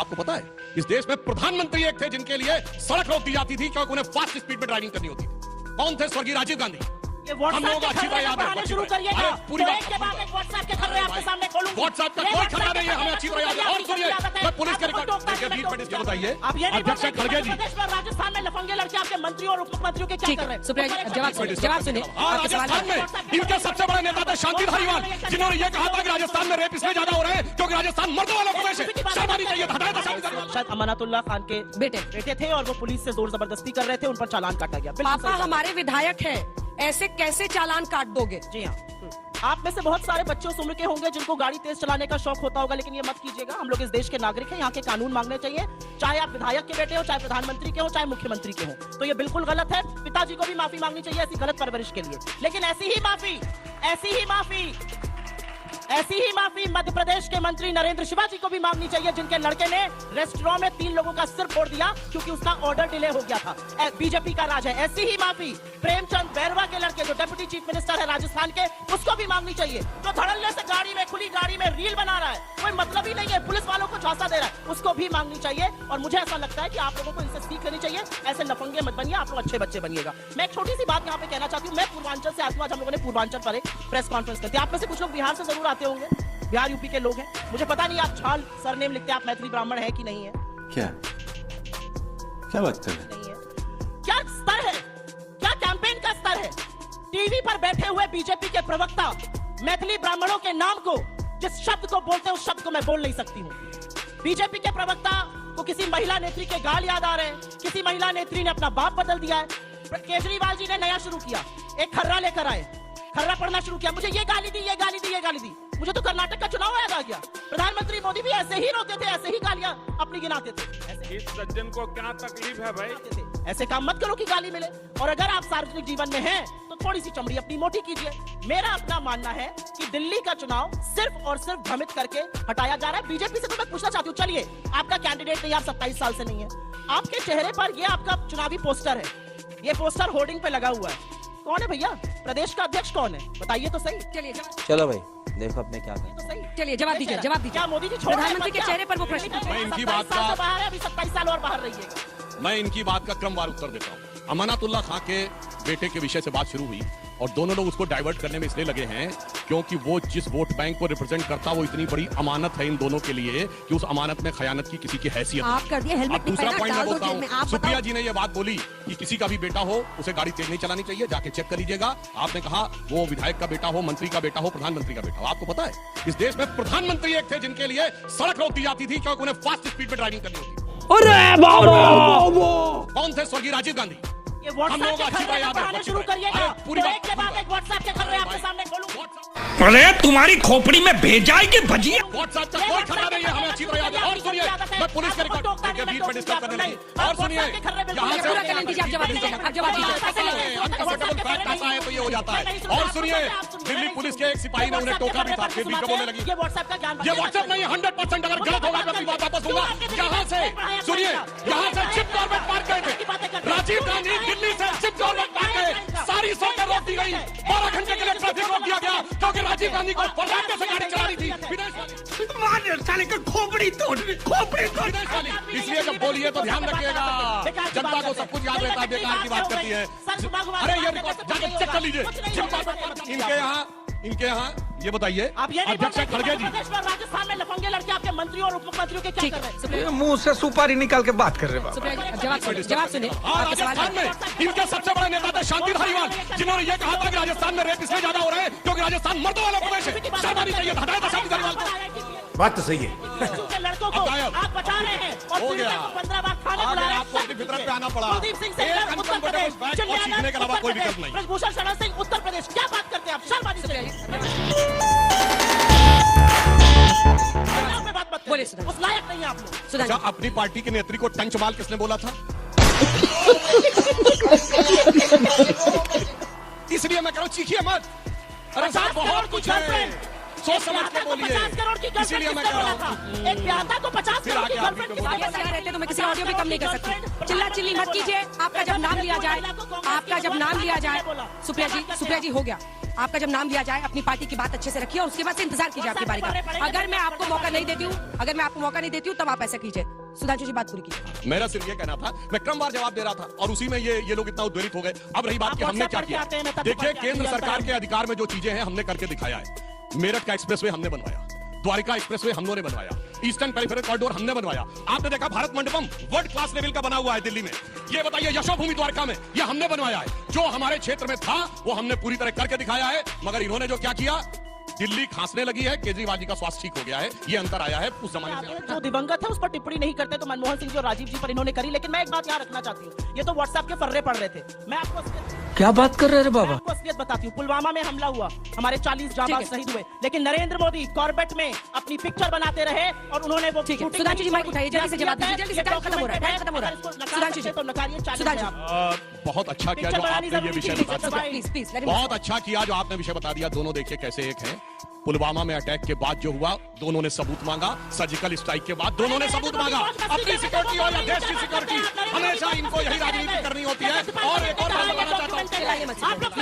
आपको पता है इस देश में प्रधानमंत्री एक थे जिनके लिए सड़क रोक दी जाती थी क्योंकि उन्हें फास्ट स्पीड में ड्राइविंग करनी होती थी। कौन थे? स्वर्गीय राजीव गांधी। हम लोगों को अच्छी तरह याद है। शुरू करिएगा पूरी बात व्हाट्सएप के खबरें आपके सामने खोलूंगा। व्हाट्सएप का कोई खतरा नहीं है, हमें अच्छी तरह याद है। और सुनिए, मैं पुलिस के रिकॉर्ड बताइए अध्यक्ष खड़गे जी, राजस्थान में लफंगे लड़के आपके मंत्री और उप मुख्यमंत्रियों के क्या कर रहे हैं? जवाब सुनिए। राजस्थान में इनके सबसे बड़े नेता थे शांति धारीवाल, जिन्होंने ये कहा था कि राजस्थान में रेप इसलिए ज्यादा हो रहे हैं क्योंकि राजस्थान मर्दों वाला प्रदेश है। शर्म आनी चाहिए। हटाया था शांति धारीवाल। शायद अमानतुल्लाह खान के बेटे थे और वो पुलिस से जोर जबरदस्ती कर रहे थे, उन पर चालान काटा गया। पापा हमारे विधायक है, ऐसे कैसे चालान काट दोगे? जी हाँ, आप में से बहुत सारे बच्चे उस उम्र के होंगे जिनको गाड़ी तेज चलाने का शौक होता होगा, लेकिन ये मत कीजिएगा। हम लोग इस देश के नागरिक हैं, यहाँ के कानून मांगने चाहिए, चाहे आप विधायक के बेटे हो, चाहे प्रधानमंत्री के हो, चाहे मुख्यमंत्री के हो। तो ये बिल्कुल गलत है। पिताजी को भी माफी मांगनी चाहिए ऐसी गलत परवरिश के लिए, लेकिन ऐसी ही माफी मध्य प्रदेश के मंत्री नरेंद्र शिवाजी को भी मांगनी चाहिए, जिनके लड़के ने रेस्टोरेंट में 3 लोगों का सिर फोड़ दिया क्योंकि उसका ऑर्डर डिले हो गया था। बीजेपी का राज है। ऐसी ही माफी प्रेमचंद बैरवा के लड़के जो डिप्टी चीफ मिनिस्टर है राजस्थान के, उसको भी मांगनी चाहिए। तो धड़ल्ले से गाड़ी में, खुली गाड़ी में रील बना रहा है, कोई मतलब ही नहीं है, पुलिस वालों को झांसा दे रहा है, उसको भी मांगनी चाहिए। और मुझे ऐसा लगता है कि आप लोगों को इनसे सीख लेनी चाहिए। ऐसे लफंगे मत बनिए, आप लोग अच्छे बच्चे बनिएगा। मैं एक छोटी सी बात यहाँ पे कहना चाहती हूँ। मैं पूर्वांचल से आता हूँ। आज हम लोगों ने पूर्वांचल पर एक प्रेस कॉन्फ्रेंस करती है। आप में से कुछ लोग बिहार से जरूर आते होंगे, बिहार यूपी के लोग हैं। मुझे पता नहीं आप छाल सरनेम लिखते हैं, आप मैथिली ब्राह्मण है कि नहीं है? क्या बात कर रहे नहीं है? क्या स्तर है, क्या कैंपेन का स्तर है? टीवी पर बैठे हुए बीजेपी के प्रवक्ता मैथिली ब्राह्मणों के नाम को, जिस शब्द को बोलते हैं उस शब्द को मैं बोल नहीं सकती हूँ। बीजेपी के प्रवक्ता को किसी महिला नेत्री के गाल याद आ रहे हैं, किसी महिला नेत्री ने अपना बाप बदल दिया है। केजरीवाल जी ने नया शुरू किया, एक खर्रा लेकर आए, खर्रा पढ़ना शुरू किया, मुझे ये गाली दी, ये गाली दी, ये गाली दी। मुझे तो कर्नाटक का चुनाव याद आ गया। प्रधानमंत्री मोदी भी ऐसे ही रोते थे, ऐसे ही गालियां अपनी गिनाते थे। इस सज्जन को क्या तकलीफ है भाई? ऐसे काम मत करो कि गाली मिले। और अगर आप सार्वजनिक जीवन में हैं तो थोड़ी सी चमड़ी अपनी मोटी कीजिए। मेरा अपना मानना है कि दिल्ली का चुनाव सिर्फ और सिर्फ भ्रमित करके हटाया जा रहा है। बीजेपी से तो मैं पूछना चाहती हूँ, चलिए आपका कैंडिडेट तैयार 27 साल से नहीं है, आपके चेहरे पर ये आपका चुनावी पोस्टर है, ये पोस्टर होर्डिंग पे लगा हुआ है, कौन है भैया? प्रदेश का अध्यक्ष कौन है? बताइए तो सही। चलो भाई देखो अब मैं क्या तो सही। चलिए जवाब दीजिए, जवाब दीजिए। क्या मोदी जी छोड़ प्रधानमंत्री के चेहरे पर वो प्रश्न? मैं इनकी बात का बाहर है, अभी 27 साल और बाहर रहिएगा। मैं इनकी बात का क्रमवार उत्तर देता हूँ। अमानतुल्लाह खान के बेटे के विषय से बात शुरू हुई और दोनों लोग उसको डाइवर्ट करने में इसलिए लगे हैं क्योंकि वो जिस वोट बैंक को रिप्रेजेंट करता वो इतनी बड़ी अमानत है इन दोनों के लिए कि उस अमानत में खयानत की किसी की हैसियत आप कर दिए। हेलमेट दूसरा नहीं पॉइंट पहना, मैं डाल दो बोलता जेब में। हूँ, आप सुप्रिया बताओ। जी ने ये बात बोली कि किसी का भी बेटा हो उसे गाड़ी तेज नहीं चलानी चाहिए, जाके चेक कर लीजिएगा। आपने कहा वो विधायक का बेटा हो, मंत्री का बेटा हो, प्रधानमंत्री का बेटा हो। आपको पता है इस देश में प्रधानमंत्री एक थे जिनके लिए सड़क रोक दी जाती थी क्योंकि उन्हें फास्ट स्पीड में ड्राइविंग करनी होती थी। अरे बाबा! कौन थे? स्वर्गीय राजीव गांधी। ये हम लोगों व्हाट्सएप को के अच्छी तरह खबरें याद है। पढ़ाना शुरू करिएगा। पूरी तो बात एक के बाद एक व्हाट्सएप के खबरें आपके सामने खोलूंगा। अरे तुम्हारी खोपड़ी में भेजा है कि भजिया? व्हाट्सएप का कोई खतरा नहीं है, हमें अच्छी तरह याद है। और सुनिए, मैं पुलिस के रिकॉर्ड के बीच में डिस्कस करने लगी। और सुनिए, यहाँ से पूरा चैलेंज दीजिए, आप जवाब दीजिए, आप जवाब दीजिए। अनकंफर्टेबल फैक्ट ऐसा है तो ये हो जाता है। और सुनिए, दिल्ली पुलिस के एक सिपाही ने उन्हें टोका भी था, फिर भी बोलने लगी। ये व्हाट्सएप नहीं 100% अगर गलत होगा मैं अपनी बात वापस लूंगा। यहाँ से सुनिए, यहाँ से चिप गवर्नमेंट पार्क गए थे राजीव गांधी, दिल्ली से चिप गवर्नमेंट पार्क गए, सारी सड़कें रोक दी गई, 12 घंटे के लिए ट्रैफिक रोक दिया गया क्योंकि राजीव गांधी को फर्राटे से गाड़ी चलानी थी। साले का खोपड़ी तोड़, खोपड़ी तोड़। इसलिए जब बोलिए तो ध्यान रखिएगा, जनता को सब कुछ याद रहता है, बेकार की बात करती है। अरे ये रिकॉर्ड जाके चेक कर लीजिए। इनके यहाँ ये बताइए अध्यक्ष खड़गे जी, राजस्थान में लफंगे लड़के आपके मंत्री और उप मुख्यमंत्रियों के क्या कर रहे हैं? मुंह से सुपारी निकाल के बात कर रहे हैं। जवाब सुनिए। राजस्थान में इनके सबसे बड़े नेता थे शांति धारीवाल, जिन्होंने ये कहा था कि राजस्थान में रेप इसलिए ज्यादा हो रहे हैं क्योंकि राजस्थान मर्दों वाला प्रदेश है। शर्म आनी चाहिए। हटाया था शांति धारीवाल को। बात तो सही है। लड़कों को आप बचा रहे हैं और हो गया। 15 बार खाने बुला रहे हैं। आपको अपनी फितरत पे आना पड़ा। कुलदीप सिंह सेंगर उत्तर प्रदेश, सीखने के अलावा कोई विकल्प नहीं। ब्रजभूषण शरण सिंह उत्तर प्रदेश, क्या बात करते हैं आप? शर्म आनी चाहिए। बोलिए उस लायक नहीं है आप लोग। अच्छा, अपनी पार्टी के नेत्री को टंच माल किसने बोला था? इसलिए मैं कह रहा हूँ चीखिए मत। अरे साहब बहुत कुछ है, सोच समझ के बोलिए। 50 करोड़ की इसीलिए मैं कह रहा हूँ एक प्यादा को 50 करोड़ की गर्लफ्रेंड रहते तो मैं किसी ऑडियो भी कम नहीं कर सकती। चिल्ला चिल्ली मत कीजिए। आपका जब नाम लिया जाए, आपका जब नाम लिया जाए, सुप्रिया जी हो गया। आपका जब नाम लिया जाए अपनी पार्टी की बात अच्छे से रखिए और उसके बाद से इंतजार कीजिए आपकी बारी का। अगर मैं आपको मौका नहीं देती हूँ तब आप ऐसा कीजिए। सुधांशु जी बात पूरी कीजिए। मेरा सिर्फ ये कहना था, मैं क्रमवार जवाब दे रहा था और उसी में ये लोग इतना उद्वेलित हो गए। अब रही बात कि हमने क्या किया, देखिए केंद्र सरकार के अधिकार में जो चीजें हैं हमने करके दिखाया है। मेरठ का एक्सप्रेसवे हमने बनवाया, द्वारिका एक्सप्रेसवे हम लोगों ने बनवाया, ईस्टर्न पेरिफेरल कॉरिडोर हमने बनवाया। आपने देखा Bharat Mandapam world class level का बना हुआ है दिल्ली में। ये बताइए यशोभूमि द्वारका में ये हमने बनवाया है। जो हमारे क्षेत्र में था वो हमने पूरी तरह करके दिखाया है। मगर इन्होंने जो क्या किया, दिल्ली खांसने लगी है, केजरीवाल जी का स्वास्थ्य ठीक हो गया है। ये अंतर आया है उस जमाने से। जो दिवंगत है उस पर टिप्पणी नहीं करते तो मनमोहन सिंह जी और राजीव जी पर इन्होंने करी। लेकिन मैं एक बात यहाँ रखना चाहती हूँ, ये तो व्हाट्सएप के फर्रे पड़ रहे थे। मैं आपको क्या बात कर रहे हैं बाबा? आपको असलियत बताती हूँ। पुलवामा में हमला हुआ, हमारे 40 जाबाज शहीद हुए, लेकिन नरेंद्र मोदी कॉर्बेट में अपनी पिक्चर बनाते रहे और उन्होंने वो सुधांशु जी माइक उठाइए, जल्दी से जवाब दीजिए, जल्दी से। टाइम खत्म हो रहा है। सुधांशु जी तो नकारिए। बहुत अच्छा किया जो आपने ये विषय बता दिया। प्लीज प्लीज बहुत अच्छा किया जो आपने विषय बता दिया। दोनों देखिए कैसे एक हैं। पुलवामा में अटैक के बाद जो हुआ, दोनों ने सबूत मांगा। सर्जिकल स्ट्राइक के बाद दोनों ने सबूत मांगा। अपनी सिक्योरिटी हो या देश की सिक्योरिटी, हमेशा इनको यही राजनीति करनी होती है। और एक और बात बताना चाहता हूँ,